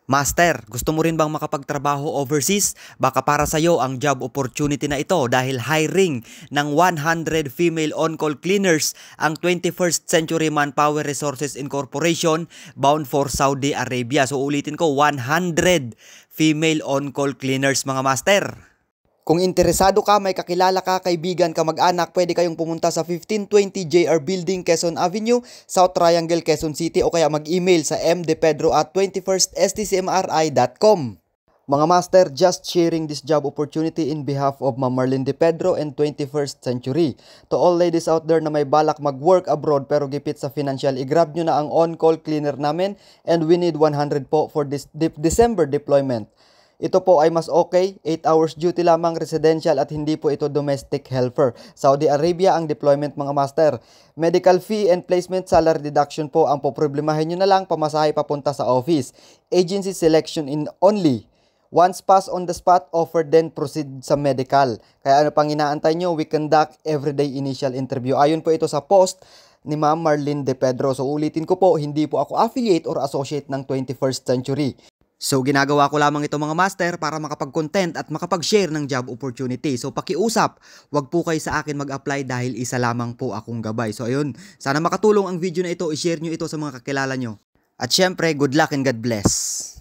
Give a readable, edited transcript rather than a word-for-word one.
Master, gusto mo rin bang makapagtrabaho overseas? Baka para sa'yo ang job opportunity na ito dahil hiring ng 100 female on-call cleaners ang 21st Century Manpower Resources Incorporation bound for Saudi Arabia. So ulitin ko, 100 female on-call cleaners mga master. Kung interesado ka, may kakilala ka, kaibigan ka, mag-anak, pwede kayong pumunta sa 1520 JR Building, Quezon Avenue, South Triangle, Quezon City o kaya mag-email sa mdepedro@21ststcmri.com. Mga master, just sharing this job opportunity in behalf of Ma'am Marlene De Pedro and 21st Century. To all ladies out there na may balak mag-work abroad pero gipit sa financial, i-grab nyo na ang on-call cleaner namin and we need 100 po for this December deployment. Ito po ay mas okay, 8 hours duty lamang, residential at hindi po ito domestic helper. Saudi Arabia ang deployment mga master. Medical fee and placement salary deduction po ang poproblemahin nyo na lang, pamasahe papunta sa office. Agency selection in only. Once pass on the spot, offer then proceed sa medical. Kaya ano pang inaantay nyo, we conduct everyday initial interview. Ayon po ito sa post ni Ma'am Marlene De Pedro. So ulitin ko po, hindi po ako affiliate or associate ng 21st Century. So ginagawa ko lamang ito mga master para makapag-content at makapag-share ng job opportunity. So pakiusap, wag po kayo sa akin mag-apply dahil isa lamang po akong gabay. So ayun, sana makatulong ang video na ito, i-share nyo ito sa mga kakilala nyo. At syempre, good luck and God bless.